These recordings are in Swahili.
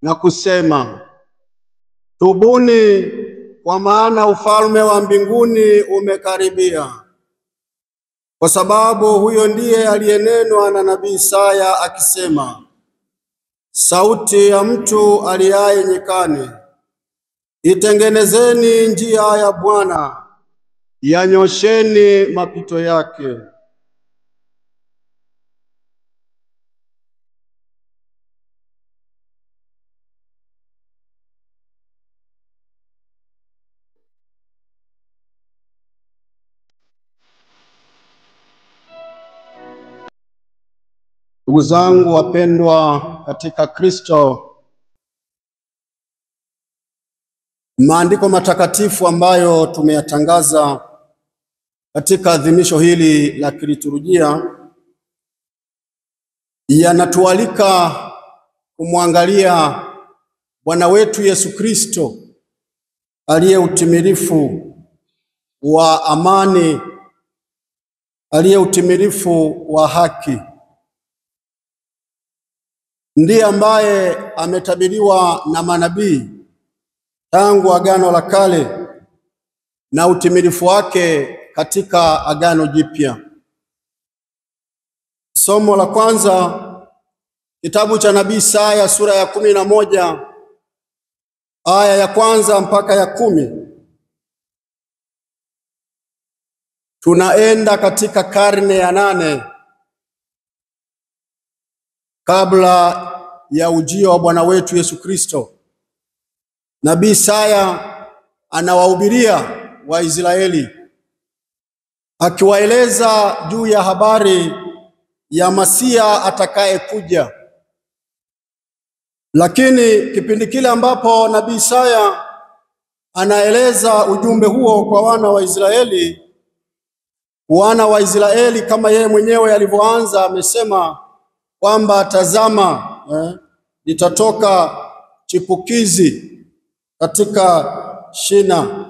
na kusema, tubuni, kwa maana ufalme wa mbinguni umekaribia. Kwa sababu huyo ndiye aliyenenwa na nabii Isaya akisema, sauti ya mtu aliaye nyikani, itengenezeni njia ya Bwana, yanyosheni mapito yake. Ndugu zangu wapendwa katika Kristo, maandiko matakatifu ambayo tumeyatangaza katika adhimisho hili la kiliturujia yanatualika kumwangalia Bwana wetu Yesu Kristo aliye utimilifu wa amani, aliye utimilifu wa haki. Ndiye ambaye ametabiriwa na manabii tangu Agano la Kale na utimilifu wake katika Agano Jipya. Somo la kwanza, kitabu cha nabii Isaya sura ya 11 aya ya kwanza mpaka ya 10. Tunaenda katika karne ya 8 kabla ya ujio wa Bwana wetu Yesu Kristo. Nabii Isaya anawahubiria Waisraeli akiwaeleza juu ya habari ya Masia atakayekuja. Lakini kipindi kile ambapo nabii Isaya anaeleza ujumbe huo kwa wana wa Israeli kama yeye mwenyewe alivyoanza, amesema kwamba tazama, litatoka chipukizi katika shina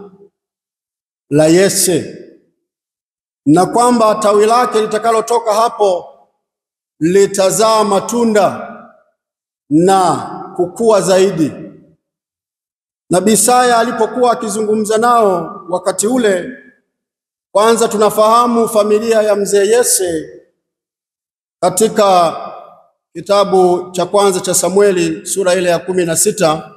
la Yese, na kwamba tawi lake litakalotoka hapo litazaa matunda na kukua zaidi. Nabii Isaya alipokuwa akizungumza nao wakati ule, kwanza tunafahamu familia ya mzee Yese katika kitabu cha kwanza cha Samueli sura ile ya 16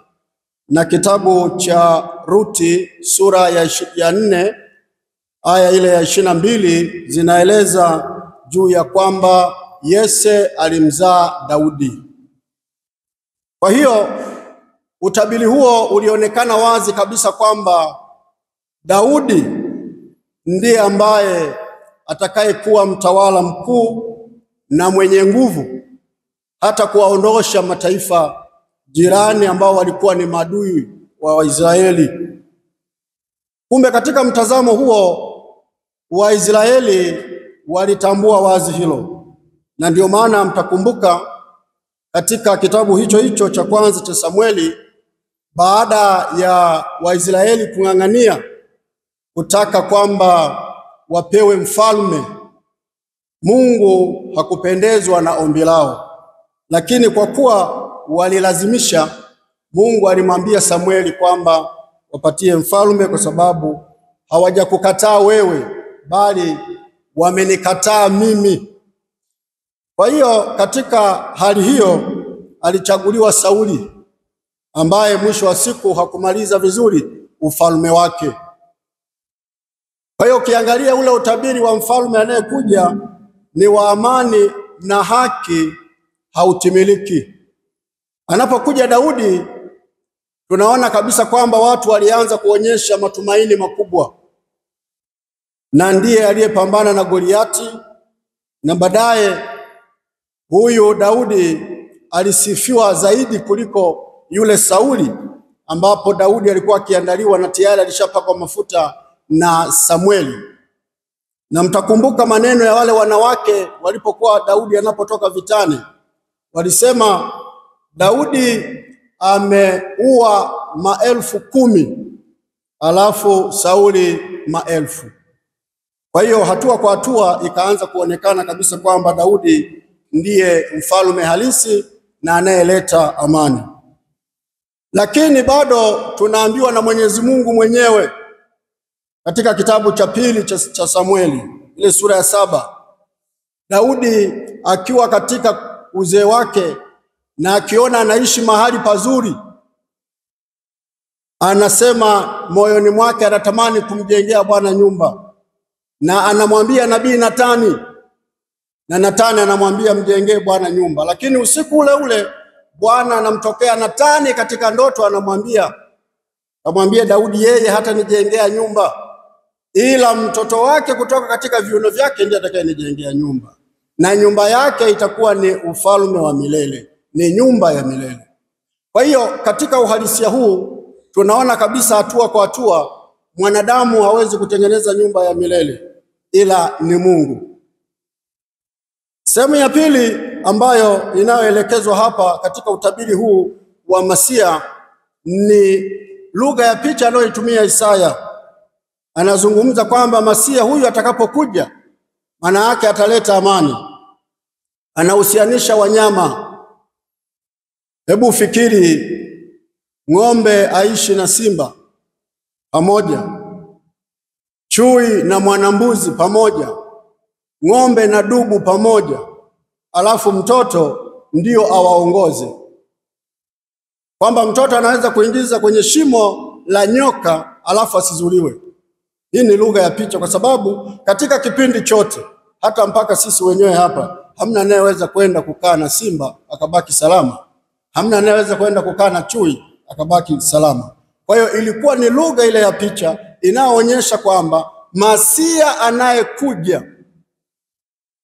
na kitabu cha Ruti sura ya 4 aya ile ya 22 zinaeleza juu ya kwamba Yese alimzaa Daudi. Kwa hiyo utabiri huo ulionekana wazi kabisa kwamba Daudi ndiye ambaye atakayekuwa mtawala mkuu na mwenye nguvu hata kuwaondosha mataifa jirani ambao walikuwa ni maadui wa Waisraeli. Kumbe katika mtazamo huo Waisraeli walitambua wazi hilo, na ndio maana mtakumbuka katika kitabu hicho cha kwanza cha Samueli, baada ya Waisraeli kung'ang'ania kutaka kwamba wapewe mfalme, Mungu hakupendezwa na ombi lao, lakini kwa kuwa walilazimisha, Mungu alimwambia Samueli kwamba wapatie mfalme kwa sababu hawajakukataa wewe, bali wamenikataa mimi. Kwa hiyo katika hali hiyo alichaguliwa Sauli, ambaye mwisho wa siku hakumaliza vizuri ufalme wake. Kwa hiyo ukiangalia ule utabiri wa mfalme anayekuja ni wa amani na haki, hautimiliki. Anapokuja Daudi, tunaona kabisa kwamba watu walianza kuonyesha matumaini makubwa, na ndiye aliyepambana na Goliati, na baadaye huyu Daudi alisifiwa zaidi kuliko yule Sauli, ambapo Daudi alikuwa akiandaliwa na tayari alishapakwa mafuta na Samueli. Na mtakumbuka maneno ya wale wanawake walipokuwa Daudi anapotoka vitani, walisema Daudi ameua 10,000 alafu Sauli 1000. Kwa hiyo hatua kwa hatua ikaanza kuonekana kabisa kwamba Daudi ndiye mfalme halisi na anayeleta amani. Lakini bado tunaambiwa na Mwenyezi Mungu mwenyewe katika kitabu cha pili cha Samueli, ile sura ya 7, Daudi akiwa katika uzee wake na akiona anaishi mahali pazuri, anasema moyoni mwake anatamani kumjengea Bwana nyumba, na anamwambia nabii Natani, na Natani anamwambia mjengee Bwana nyumba. Lakini usiku ule ule Bwana anamtokea Natani katika ndoto, anamwambia Daudi yeye hata nijengea nyumba, ila mtoto wake kutoka katika viuno vyake ndiye atakayenijengea nyumba, na nyumba yake itakuwa ni ufalme wa milele, ni nyumba ya milele. Kwa hiyo katika uhalisia huu tunaona kabisa hatua kwa hatua mwanadamu hawezi kutengeneza nyumba ya milele, ila ni Mungu. Sehemu ya pili ambayo inayoelekezwa hapa katika utabiri huu wa Masia ni lugha ya picha anayoitumia Isaya. Anazungumza kwamba Masia huyu atakapokuja, maana yake ataleta amani. Anahusianisha wanyama. Hebu fikiri, ng'ombe aishi na simba pamoja, chui na mwanambuzi pamoja, ng'ombe na dubu pamoja, alafu mtoto ndio awaongoze. Kwamba mtoto anaweza kuingiza kwenye shimo la nyoka alafu asizuliwe. Hii ni lugha ya picha, kwa sababu katika kipindi chote, hata mpaka sisi wenyewe hapa, hamna anayeweza kwenda kukaa na simba akabaki salama, hamna anayeweza kwenda kukaa na chui akabaki salama. Kwa hiyo ilikuwa ni lugha ile ya picha inayoonyesha kwamba Masia anayekuja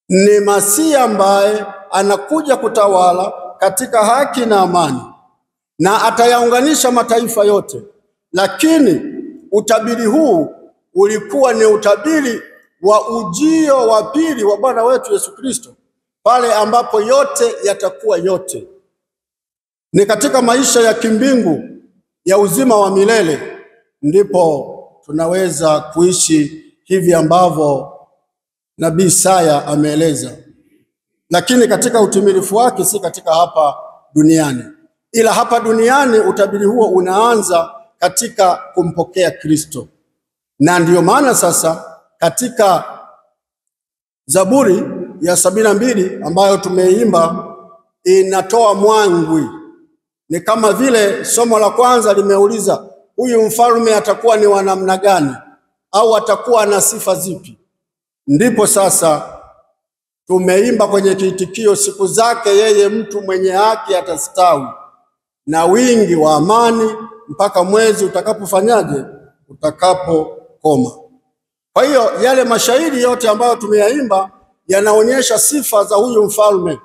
ni Masia ambaye anakuja kutawala katika haki na amani, na atayaunganisha mataifa yote. Lakini utabiri huu ulikuwa ni utabiri wa ujio wa pili wa Bwana wetu Yesu Kristo, pale ambapo yote yatakuwa yote. Ni katika maisha ya kimbingu ya uzima wa milele ndipo tunaweza kuishi hivi ambavyo Nabii Isaya ameeleza. Lakini katika utimilifu wake si katika hapa duniani, ila hapa duniani utabiri huo unaanza katika kumpokea Kristo. Na ndiyo maana sasa katika Zaburi ya 72 ambayo tumeimba inatoa mwangwi. Ni kama vile somo la kwanza limeuliza, huyu mfalme atakuwa ni wa namna gani, au atakuwa na sifa zipi? Ndipo sasa tumeimba kwenye kiitikio, siku zake yeye mtu mwenye haki atastawi, na wingi wa amani mpaka mwezi utakapofanyaje? Utakapokoma. Kwa hiyo yale mashairi yote ambayo tumeyaimba yanaonyesha sifa za huyu mfalme,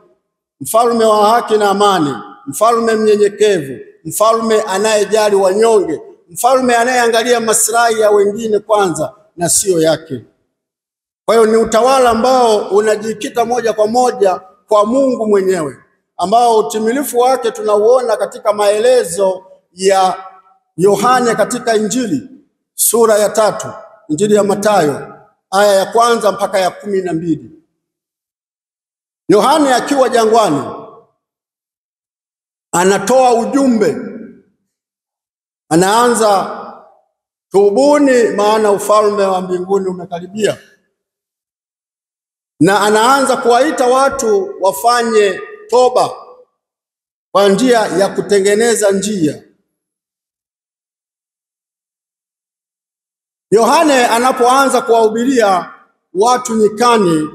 mfalme wa haki na amani, mfalme mnyenyekevu, mfalme anayejali wanyonge, mfalme anayeangalia maslahi ya wengine kwanza na sio yake. Kwa hiyo ni utawala ambao unajikita moja kwa moja kwa Mungu mwenyewe, ambao utimilifu wake tunauona katika maelezo ya Yohane katika Injili sura ya 3, Injili ya Mathayo aya ya 1 mpaka ya 12. Yohane akiwa jangwani anatoa ujumbe, anaanza, tubuni maana ufalme wa mbinguni umekaribia. Na anaanza kuwaita watu wafanye toba kwa njia ya kutengeneza njia. Yohane anapoanza kuwahubiria watu nyikani,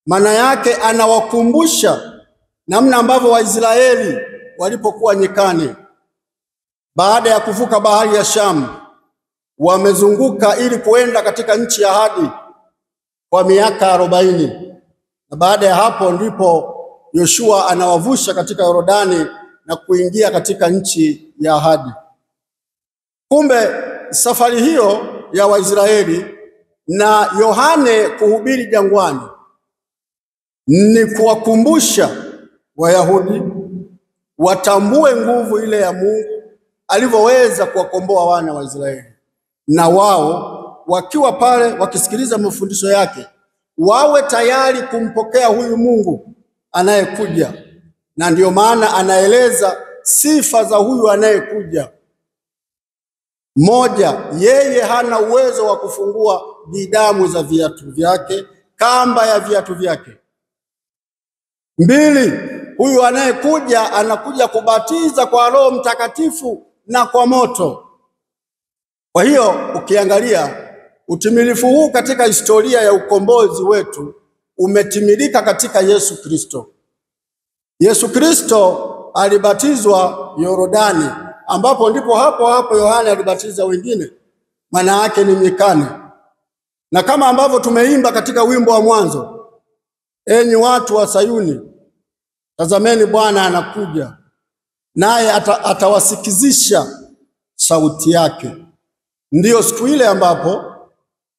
maana yake anawakumbusha namna ambavyo Waisraeli walipokuwa nyikani baada ya kuvuka bahari ya Shamu, wamezunguka ili kuenda katika nchi ya ahadi kwa miaka 40, na baada ya hapo ndipo Yoshua anawavusha katika Yordani na kuingia katika nchi ya ahadi. Kumbe safari hiyo ya Waisraeli na Yohane kuhubiri jangwani ni kuwakumbusha Wayahudi watambue nguvu ile ya Mungu alivyoweza kuwakomboa wana wa Israeli, na wao wakiwa pale wakisikiliza mafundisho yake wawe tayari kumpokea huyu Mungu anayekuja. Na ndiyo maana anaeleza sifa za huyu anayekuja. Moja, yeye hana uwezo wa kufungua vidamu za viatu vyake, kamba ya viatu vyake. Mbili, huyu anayekuja anakuja kubatiza kwa Roho Mtakatifu na kwa moto. Kwa hiyo ukiangalia utimilifu huu katika historia ya ukombozi wetu umetimilika katika Yesu Kristo. Yesu Kristo alibatizwa Yordani, ambapo ndipo hapo Yohana alibatiza wengine, maana yake ni nyikani. Na kama ambavyo tumeimba katika wimbo wa mwanzo, enyi watu wa Sayuni, tazameni Bwana anakuja, naye atawasikizisha sauti yake. Ndiyo siku ile ambapo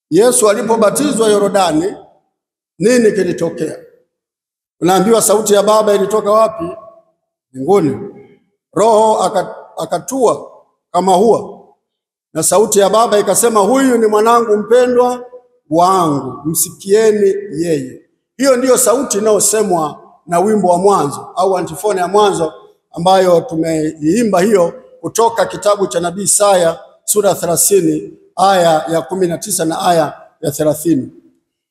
Yesu alipobatizwa Yordani, nini kilitokea? Unaambiwa sauti ya Baba ilitoka wapi? Mbinguni. Roho akatua kama hua, na sauti ya Baba ikasema, huyu ni mwanangu mpendwa wangu, msikieni yeye. Hiyo ndiyo sauti inayosemwa na wimbo wa mwanzo au antifone ya mwanzo ambayo tumeiimba, hiyo kutoka kitabu cha nabii Isaya sura 30 aya ya 19 na aya ya 30.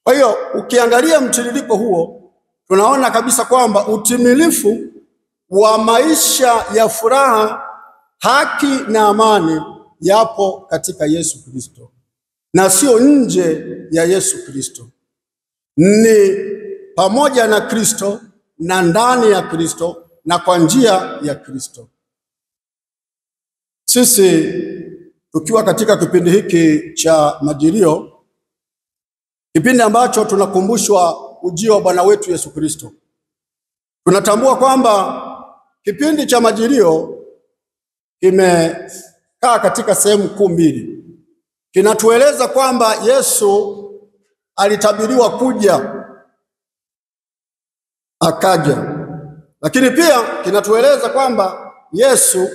Kwa hiyo ukiangalia mtiririko huo, tunaona kabisa kwamba utimilifu wa maisha ya furaha, haki na amani yapo katika Yesu Kristo na sio nje ya Yesu Kristo. Ni pamoja na Kristo na ndani ya Kristo na kwa njia ya Kristo. Sisi tukiwa katika kipindi hiki cha Majilio, kipindi ambacho tunakumbushwa ujio wa Bwana wetu Yesu Kristo, tunatambua kwamba kipindi cha Majilio kimekaa katika sehemu kuu mbili. Kinatueleza kwamba Yesu alitabiriwa kuja, akaja. Lakini pia kinatueleza kwamba Yesu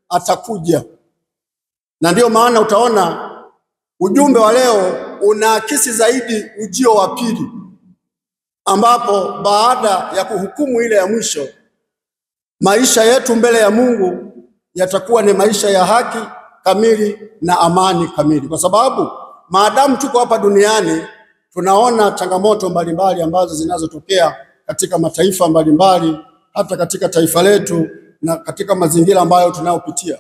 atakuja. Na ndiyo maana utaona ujumbe wa leo unaakisi zaidi ujio wa pili, ambapo baada ya kuhukumu ile ya mwisho, maisha yetu mbele ya Mungu yatakuwa ni maisha ya haki kamili na amani kamili. Kwa sababu maadamu tuko hapa duniani, tunaona changamoto mbalimbali ambazo zinazotokea katika mataifa mbalimbali, hata katika taifa letu na katika mazingira ambayo tunayopitia.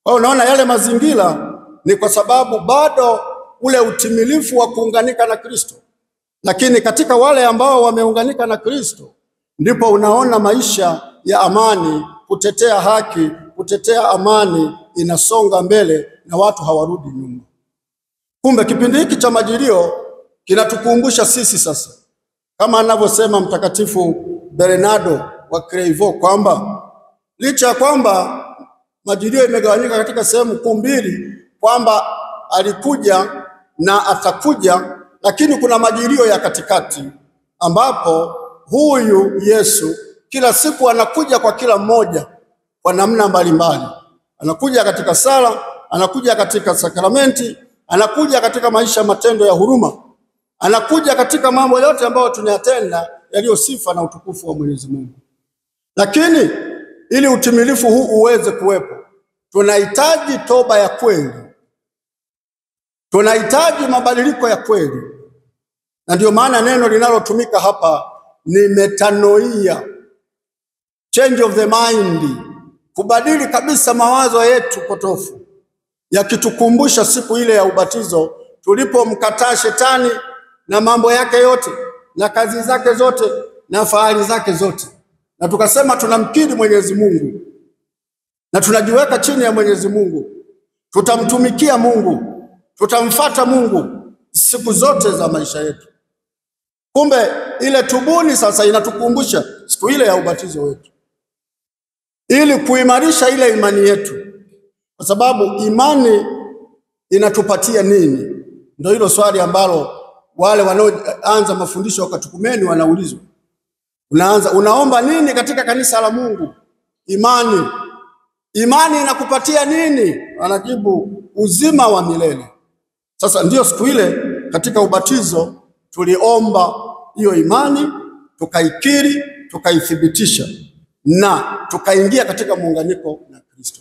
Kwa hiyo unaona yale mazingira ni kwa sababu bado ule utimilifu wa kuunganika na Kristo. Lakini katika wale ambao wameunganika na Kristo, ndipo unaona maisha ya amani, kutetea haki, kutetea amani inasonga mbele na watu hawarudi nyuma. Kumbe kipindi hiki cha Majilio kinatukumbusha sisi sasa, kama anavyosema Mtakatifu Bernardo wa Clairvaux kwamba licha ya kwamba Majilio imegawanyika katika sehemu kuu mbili, kwamba alikuja na atakuja, lakini kuna Majilio ya katikati ambapo huyu Yesu kila siku anakuja kwa kila mmoja kwa namna mbalimbali. Anakuja katika sala, anakuja katika sakramenti, anakuja katika maisha matendo ya huruma, anakuja katika mambo yote ambayo tunayatenda yaliyo sifa na utukufu wa Mwenyezi Mungu. Lakini ili utimilifu huu uweze kuwepo, tunahitaji toba ya kweli, tunahitaji mabadiliko ya kweli. Na ndio maana neno linalotumika hapa ni metanoia, change of the mind, kubadili kabisa mawazo yetu potofu, yakitukumbusha siku ile ya ubatizo tulipomkataa shetani na mambo yake yote na kazi zake zote na fahari zake zote, na tukasema tunamkiri Mwenyezi Mungu na tunajiweka chini ya Mwenyezi Mungu, tutamtumikia Mungu, tutamfuata Mungu siku zote za maisha yetu. Kumbe ile tubuni sasa inatukumbusha siku ile ya ubatizo wetu, ili kuimarisha ile imani yetu, kwa sababu imani inatupatia nini? Ndio hilo swali ambalo wale wanaoanza mafundisho ya Katekumeni wanaulizwa. Unaomba nini katika kanisa la Mungu? Imani. Imani inakupatia nini? Anajibu, uzima wa milele. Sasa ndio siku ile katika ubatizo tuliomba hiyo imani, tukaikiri, tukaithibitisha. na tukaingia katika muunganiko na Kristo.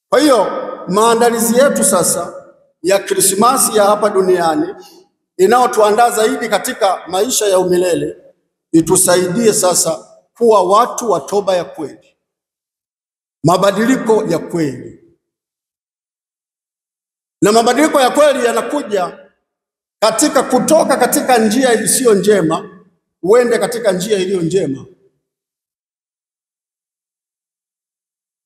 Kwa hiyo maandalizi yetu sasa ya Krismasi ya hapa duniani inayotuandaa zaidi katika maisha ya umilele itusaidie sasa kuwa watu wa toba ya kweli, mabadiliko ya kweli. Na mabadiliko ya kweli yanakuja katika kutoka katika njia isiyo njema uende katika njia iliyo njema.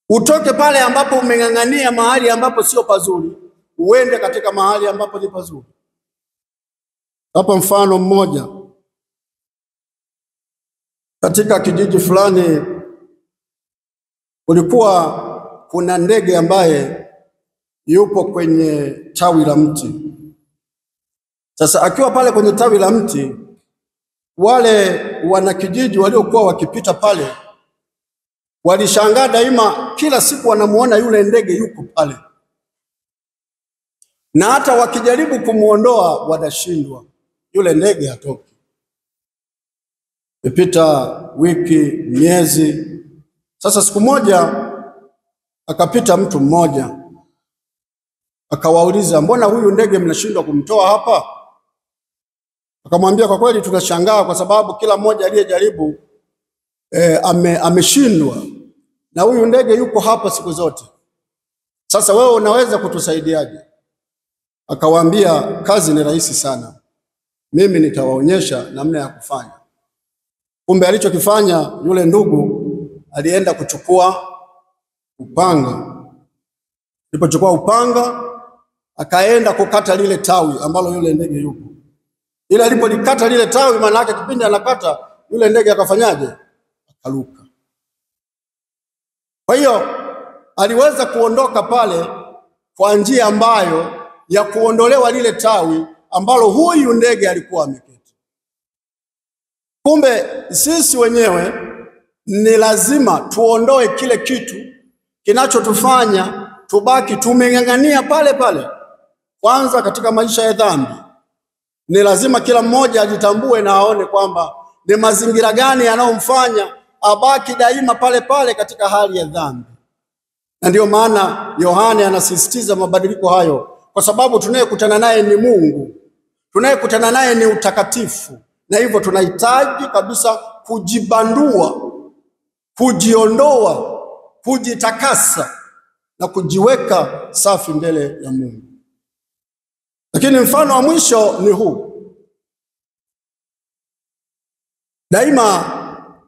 Utoke pale ambapo umeng'ang'ania mahali ambapo sio pazuri uende katika mahali ambapo ni pazuri. Hapa mfano mmoja, katika kijiji fulani kulikuwa kuna ndege ambaye yupo kwenye tawi la mti. Sasa akiwa pale kwenye tawi la mti, wale wanakijiji waliokuwa wakipita pale walishangaa daima, kila siku wanamuona yule ndege yuko pale, na hata wakijaribu kumuondoa wanashindwa, yule ndege hatoki. Imepita wiki, miezi. Sasa siku moja akapita mtu mmoja akawauliza, mbona huyu ndege mnashindwa kumtoa hapa? Akamwambia, kwa kweli tunashangaa kwa sababu kila mmoja aliyejaribu ameshindwa, na huyu ndege yuko hapa siku zote. Sasa wewe unaweza kutusaidiaje? Akawaambia, kazi ni rahisi sana, mimi nitawaonyesha namna ya kufanya. Kumbe alichokifanya yule ndugu, alienda kuchukua upanga. Alipochukua upanga akaenda kukata lile tawi ambalo yule ndege yuko. Ila alipolikata lile tawi, maana yake kipindi anakata yule ndege akafanyaje? Akaruka. Kwa hiyo aliweza kuondoka pale kwa njia ambayo ya kuondolewa lile tawi ambalo huyu ndege alikuwa ameketi. Kumbe sisi wenyewe ni lazima tuondoe kile kitu kinachotufanya tubaki tumeng'ang'ania pale pale. Kwanza katika maisha ya dhambi, ni lazima kila mmoja ajitambue na aone kwamba ni mazingira gani yanayomfanya abaki daima pale pale katika hali ya dhambi. Na ndio maana Yohane anasisitiza mabadiliko hayo, kwa sababu tunayekutana naye ni Mungu, tunayekutana naye ni utakatifu, na hivyo tunahitaji kabisa kujibandua, kujiondoa, kujitakasa na kujiweka safi mbele ya Mungu. Lakini mfano wa mwisho ni huu. Daima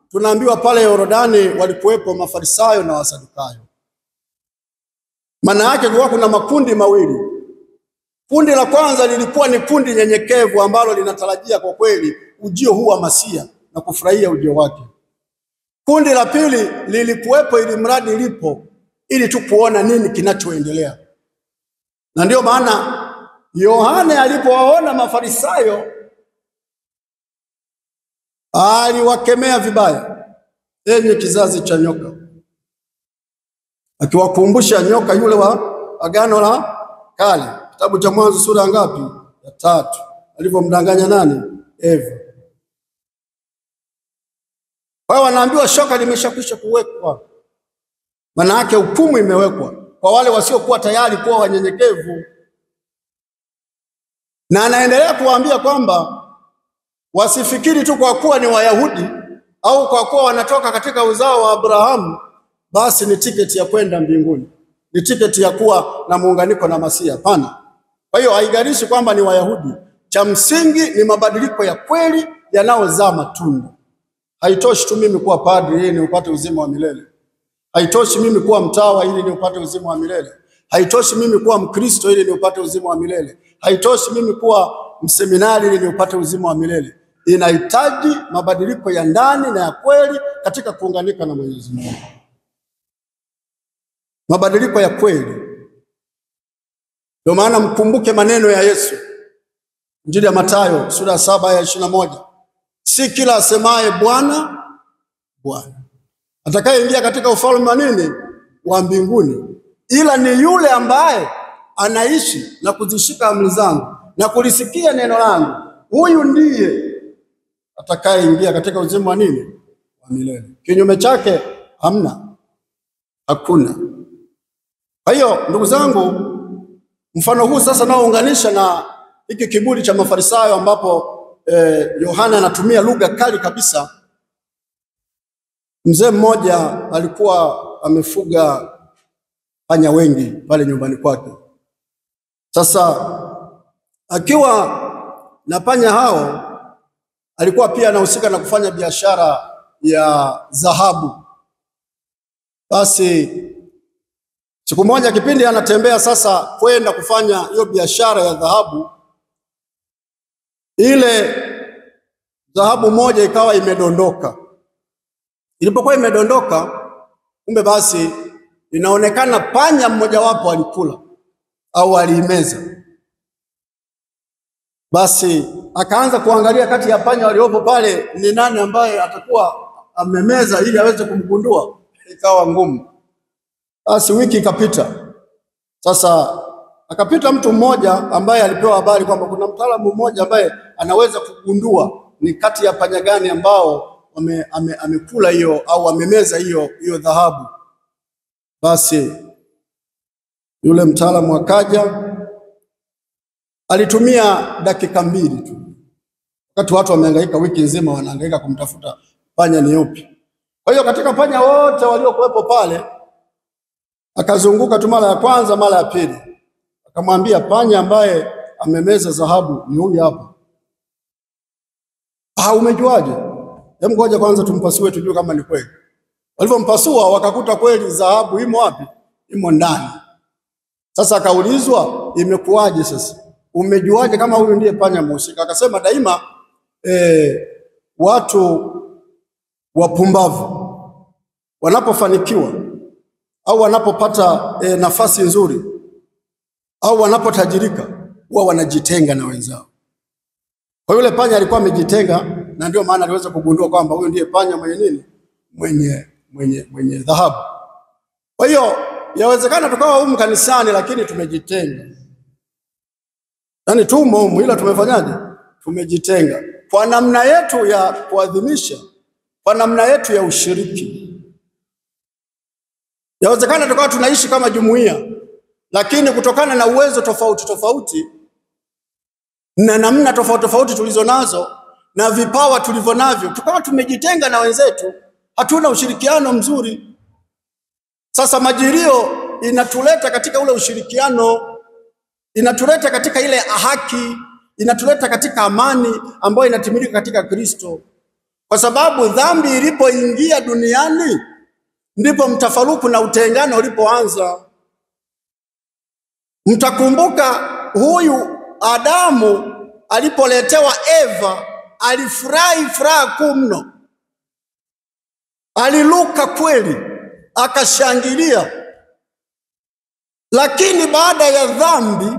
tunaambiwa pale Yordani walikuwepo Mafarisayo na Wasadukayo. Maana yake kulikuwa kuna makundi mawili. Kundi la kwanza lilikuwa ni kundi nyenyekevu ambalo linatarajia kwa kweli ujio huu wa Masia na kufurahia ujio wake. Kundi la pili lilikuwepo ili mradi lipo ili tu kuona nini kinachoendelea. Na ndio maana Yohane alipowaona Mafarisayo aliwakemea vibaya, enyi kizazi cha nyoka, akiwakumbusha nyoka yule wa Agano la Kale, kitabu cha Mwanzo sura ngapi? Ya 3, alivyomdanganya nani? Eva. Wao wanaambiwa shoka limeshakwisha kuwekwa, maana yake hukumu imewekwa kwa wale wasiokuwa tayari kuwa wanyenyekevu. Na anaendelea kuwaambia kwamba wasifikiri tu kwa kuwa ni Wayahudi au kwa kuwa wanatoka katika uzao wa Abrahamu basi ni tiketi ya kwenda mbinguni, ni tiketi ya kuwa na muunganiko na Masia. Hapana. Kwa hiyo haigarishi kwamba ni Wayahudi. Cha msingi ni mabadiliko ya kweli yanayozaa matunda. Haitoshi tu mimi kuwa padri ili niupate uzima wa milele. Haitoshi mimi kuwa mtawa ili niupate uzima wa milele. Haitoshi mimi kuwa Mkristo ili niupate uzima wa milele. Haitoshi mimi kuwa mseminari ili niupate uzima wa milele. Inahitaji mabadiliko ya ndani na ya kweli katika kuunganika na Mwenyezi Mungu. Mabadiliko ya kweli. Ndio maana mkumbuke maneno ya Yesu. Injili ya Mathayo sura 7 aya 21. Si kila asemaye Bwana, Bwana atakayeingia katika ufalme wa nini? Wa mbinguni, ila ni yule ambaye anaishi na kuzishika amri zangu na kulisikia neno langu, huyu ndiye atakayeingia katika uzima wa nini? Wa milele. Kinyume chake Hamna, hakuna. Kwa hiyo ndugu zangu, mfano huu sasa naounganisha na hiki kiburi cha Mafarisayo ambapo Yohana anatumia lugha kali kabisa. Mzee mmoja alikuwa amefuga panya wengi pale nyumbani kwake. Sasa akiwa na panya hao, alikuwa pia anahusika na kufanya biashara ya dhahabu. Basi siku moja kipindi anatembea sasa kwenda kufanya hiyo biashara ya dhahabu, ile dhahabu moja ikawa imedondoka. Ilipokuwa imedondoka, kumbe basi inaonekana panya mmoja wapo alikula au aliimeza. Basi akaanza kuangalia kati ya panya waliopo pale ni nani ambaye atakuwa amemeza ili aweze kumgundua. Ikawa ngumu. Basi wiki ikapita. Sasa akapita mtu mmoja ambaye alipewa habari kwamba kuna mtaalamu mmoja ambaye anaweza kugundua ni kati ya panya gani ambao amekula hiyo au amemeza hiyo dhahabu. Basi yule mtaalamu akaja, alitumia dakika 2 tu. Wakati watu wamehangaika wiki nzima wanahangaika kumtafuta panya ni yupi. Kwa hiyo katika panya wote waliokuwepo pale, akazunguka tu mara ya kwanza, mara ya pili. Akamwambia panya ambaye amemeza dhahabu ni huyu hapa. Umejuaje? Hebu ngoja kwanza tumpasue tujue kama ni kweli. Walipompasua wakakuta kweli dhahabu imo wapi? Imo ndani. Sasa akaulizwa, imekuwaje sasa? Umejuaje kama huyu ndiye panya mhusika? Akasema daima watu wapumbavu wanapofanikiwa au wanapopata nafasi nzuri au wanapotajirika huwa wanajitenga na wenzao. Kwa yule panya alikuwa amejitenga, na ndio maana aliweza kugundua kwamba huyu ndiye panya mwenye nini? Mwenye dhahabu. Kwa hiyo yawezekana tukawa humu kanisani lakini tumejitenga. Yaani tumo humu ila tumefanyaje? Tumejitenga. Kwa namna yetu ya kuadhimisha, kwa namna yetu ya ushiriki. Yawezekana tukawa tunaishi kama jumuiya, lakini kutokana na uwezo tofauti na namna tofauti tulizo nazo na vipawa tulivyo navyo, tukawa tumejitenga na wenzetu, hatuna ushirikiano mzuri. Sasa Majilio inatuleta katika ule ushirikiano, inatuleta katika ile haki, inatuleta katika amani ambayo inatimilika katika Kristo. Kwa sababu dhambi ilipoingia duniani ndipo mtafaruku na utengano ulipoanza. Mtakumbuka huyu Adamu alipoletewa Eva alifurahi furaha kuu mno. Aliluka kweli, akashangilia. Lakini baada ya dhambi,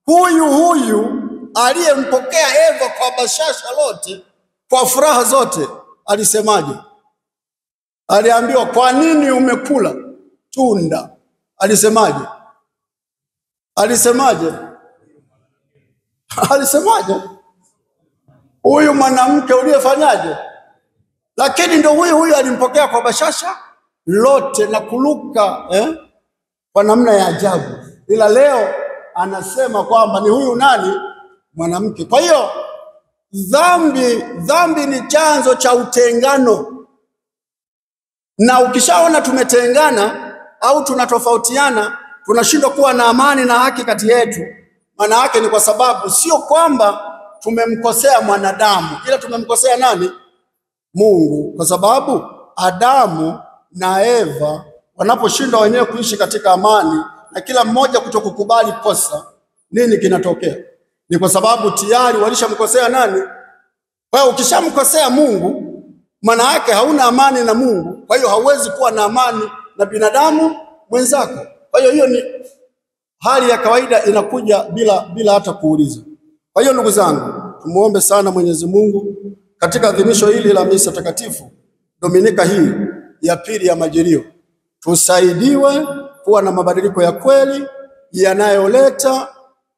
huyu aliyempokea Eva kwa bashasha lote, kwa furaha zote, alisemaje? Aliambiwa, kwa nini umekula tunda? Alisemaje? Huyu mwanamke uliyefanyaje? Lakini ndio huyu alimpokea kwa bashasha lote na kuluka kwa namna ya ajabu. Ila leo anasema kwamba ni huyu nani? Mwanamke. Kwa hiyo dhambi ni chanzo cha utengano. Na ukishaona tumetengana au tunatofautiana, tunashindwa kuwa na amani na haki kati yetu, maana yake ni kwa sababu sio kwamba tumemkosea mwanadamu, ila tumemkosea nani? Mungu. Kwa sababu Adamu na Eva wanaposhindwa wenyewe kuishi katika amani na kila mmoja kutokukubali kosa, nini kinatokea? Ni kwa sababu tayari walishamkosea nani? Kwa hiyo ukishamkosea Mungu, maana yake hauna amani na Mungu. Kwa hiyo hauwezi kuwa na amani na binadamu mwenzako. Kwa hiyo ni hali ya kawaida, inakuja bila hata kuuliza. Kwa hiyo ndugu zangu, tumuombe sana Mwenyezi Mungu katika adhimisho hili la misa takatifu, Dominika hii ya pili ya Majilio, tusaidiwe kuwa na mabadiliko ya kweli yanayoleta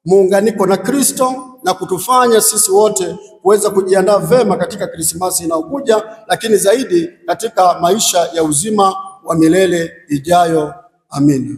muunganiko na Kristo, na kutufanya sisi wote kuweza kujiandaa vema katika Krismasi inayokuja, lakini zaidi katika maisha ya uzima wa milele ijayo. Amina.